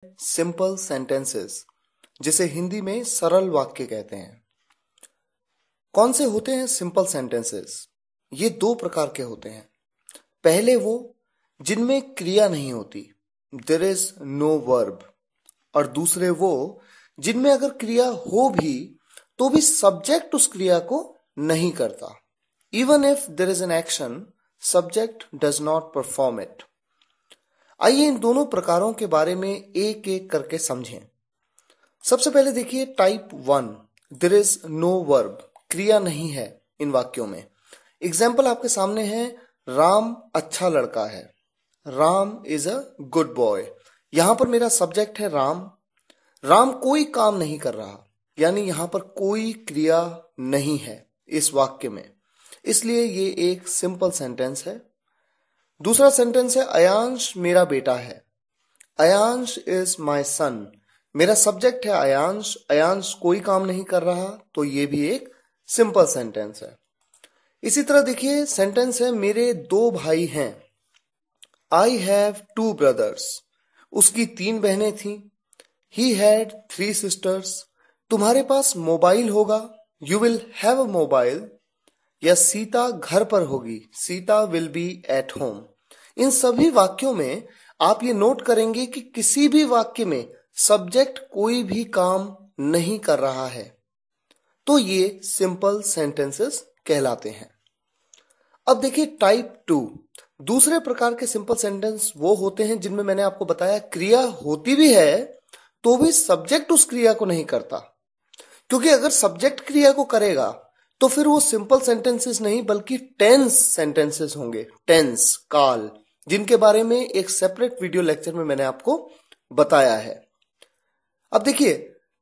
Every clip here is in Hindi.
सिंपल सेंटेंसेस, जिसे हिंदी में सरल वाक्य कहते हैं। कौन से होते हैं सिंपल सेंटेंसेस? ये दो प्रकार के होते हैं। पहले वो जिनमें क्रिया नहीं होती, देयर इज नो वर्ब, और दूसरे वो जिनमें अगर क्रिया हो भी तो भी सब्जेक्ट उस क्रिया को नहीं करता। Even if there is an action, subject does not perform it. आइए इन दोनों प्रकारों के बारे में एक एक करके समझें। सबसे पहले देखिए type 1, there is no verb, क्रिया नहीं है इन वाक्यों में। एग्जाम्पल आपके सामने है, राम अच्छा लड़का है, Ram is a good boy. यहां पर मेरा सब्जेक्ट है राम। राम कोई काम नहीं कर रहा, यानी यहां पर कोई क्रिया नहीं है इस वाक्य में, इसलिए ये एक सिंपल सेंटेंस है। दूसरा सेंटेंस है, अयांश मेरा बेटा है, अयांश इज माई सन। मेरा सब्जेक्ट है अयांश, अयांश कोई काम नहीं कर रहा, तो ये भी एक सिंपल सेंटेंस है। इसी तरह देखिए सेंटेंस है, मेरे दो भाई हैं, आई हैव टू ब्रदर्स। उसकी 3 बहनें थीं, ही हैड 3 सिस्टर्स। तुम्हारे पास मोबाइल होगा, you will have a mobile. या सीता घर पर होगी, Sita will be at home. इन सभी वाक्यों में आप ये नोट करेंगे कि किसी भी वाक्य में सब्जेक्ट कोई भी काम नहीं कर रहा है, तो ये सिंपल सेंटेंसेस कहलाते हैं। अब देखिए टाइप 2, दूसरे प्रकार के सिंपल सेंटेंस वो होते हैं जिनमें मैंने आपको बताया क्रिया होती भी है तो भी सब्जेक्ट उस क्रिया को नहीं करता। क्योंकि अगर सब्जेक्ट क्रिया को करेगा तो फिर वो सिंपल सेंटेंसेस नहीं बल्कि टेंस सेंटेंसेस होंगे, टेंस, काल, जिनके बारे में एक सेपरेट वीडियो लेक्चर में मैंने आपको बताया है। अब देखिए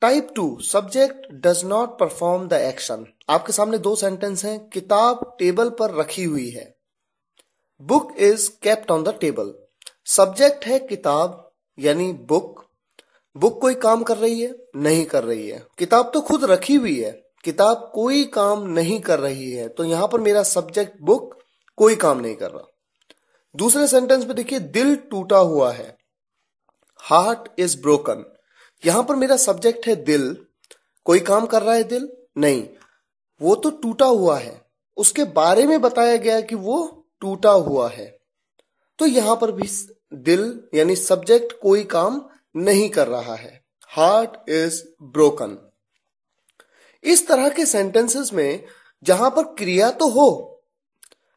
type 2, subject does not perform the action. आपके सामने 2 सेंटेंस हैं, किताब टेबल पर रखी हुई है, book is kept on the table. Subject है किताब यानी बुक, बुक कोई काम कर रही है? नहीं कर रही है। किताब तो खुद रखी हुई है, किताब कोई काम नहीं कर रही है, तो यहां पर मेरा सब्जेक्ट बुक कोई काम नहीं कर रहा। दूसरे सेंटेंस में देखिए, दिल टूटा हुआ है, हार्ट इज ब्रोकन। यहां पर मेरा सब्जेक्ट है दिल, कोई काम कर रहा है दिल? नहीं, वो तो टूटा हुआ है, उसके बारे में बताया गया कि वो टूटा हुआ है, तो यहां पर भी दिल यानी सब्जेक्ट कोई काम नहीं कर रहा है, हार्ट इज ब्रोकन। इस तरह के सेंटेंसेस में जहां पर क्रिया तो हो,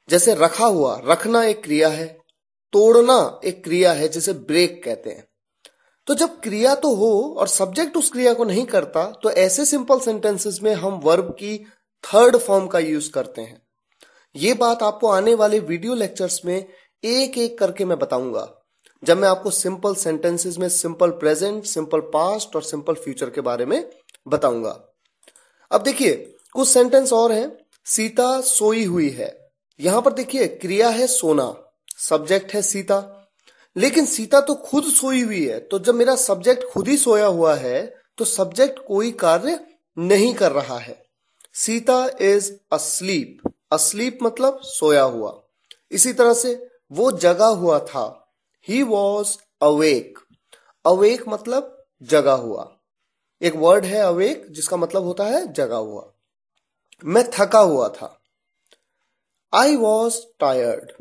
जैसे रखा हुआ, रखना एक क्रिया है, तोड़ना एक क्रिया है जिसे ब्रेक कहते हैं, तो जब क्रिया तो हो और सब्जेक्ट उस क्रिया को नहीं करता तो ऐसे सिंपल सेंटेंसेस में हम वर्ब की थर्ड फॉर्म का यूज करते हैं। ये बात आपको आने वाले वीडियो लेक्चर्स में एक एक करके मैं बताऊंगा, जब मैं आपको सिंपल सेंटेंसेस में सिंपल प्रेजेंट, सिंपल पास्ट और सिंपल फ्यूचर के बारे में बताऊंगा। अब देखिए कुछ सेंटेंस और हैं, सीता सोई हुई है। यहां पर देखिए क्रिया है सोना, सब्जेक्ट है सीता, लेकिन सीता तो खुद सोई हुई है, तो जब मेरा सब्जेक्ट खुद ही सोया हुआ है तो सब्जेक्ट कोई कार्य नहीं कर रहा है। सीता इज अस्लीप, अस्लीप मतलब सोया हुआ। इसी तरह से वो जगा हुआ था, ही वॉज अवेक, अवेक मतलब जगा हुआ। एक वर्ड है अवेक जिसका मतलब होता है जगा हुआ। मैं थका हुआ था, आई वॉज टायर्ड।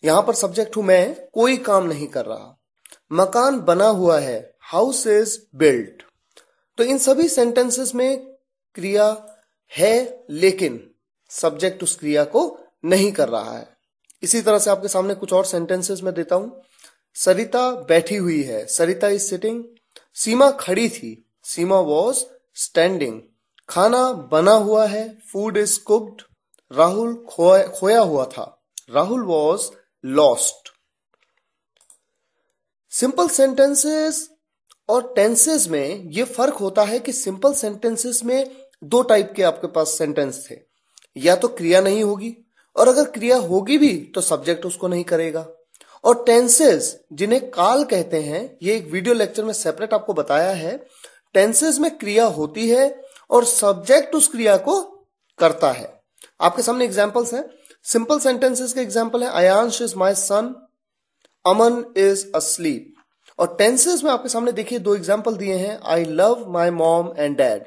यहां पर सब्जेक्ट हूं मैं, कोई काम नहीं कर रहा। मकान बना हुआ है, हाउस इज बिल्ट। तो इन सभी सेंटेंसेस में क्रिया है लेकिन सब्जेक्ट उस क्रिया को नहीं कर रहा है। इसी तरह से आपके सामने कुछ और सेंटेंसेस में देता हूं, सरिता बैठी हुई है, सरिता इज सिटिंग। सीमा खड़ी थी, सीमा वॉज स्टैंडिंग। खाना बना हुआ है, फूड इज कुक्ड। राहुल खोया हुआ था, Rahul was lost. Simple sentences और टेंसेस में यह फर्क होता है कि सिंपल सेंटेंसेस में 2 टाइप के आपके पास सेंटेंस थे, या तो क्रिया नहीं होगी, और अगर क्रिया होगी भी तो सब्जेक्ट उसको नहीं करेगा। और टेंसेस जिन्हें काल कहते हैं, ये एक वीडियो लेक्चर में सेपरेट आपको बताया है। टेंसेस में क्रिया होती है और सब्जेक्ट उस क्रिया को करता है। आपके सामने एग्जांपल्स हैं, सिंपल सेंटेंसेस के एग्जांपल है, Ayansh is my son, Aman is asleep. और टेंसेस में आपके सामने देखिए दो एग्जाम्पल दिए हैं, I love my mom and dad.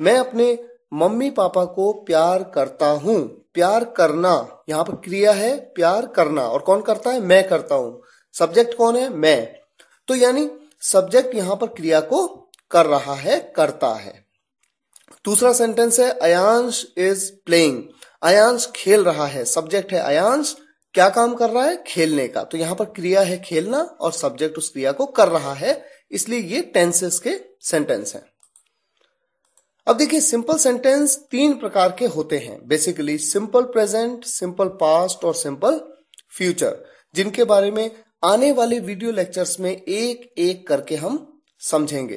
मैं अपने मम्मी पापा को प्यार करता हूं। प्यार करना, यहां पर क्रिया है प्यार करना, और कौन करता है? मैं करता हूं। सब्जेक्ट कौन है? मैं। तो यानी सब्जेक्ट यहां पर क्रिया को कर रहा है, करता है। दूसरा सेंटेंस है अयांश इज प्लेइंग। अयांश खेल रहा है, सब्जेक्ट है अयांश, क्या काम कर रहा है? खेलने का। तो यहां पर क्रिया है खेलना और सब्जेक्ट उस क्रिया को कर रहा है, इसलिए ये टेंसेस के सेंटेंस हैं। अब देखिए सिंपल सेंटेंस तीन प्रकार के होते हैं basically, simple present, simple past और सिंपल फ्यूचर, जिनके बारे में आने वाले वीडियो लेक्चर्स में एक एक करके हम समझेंगे।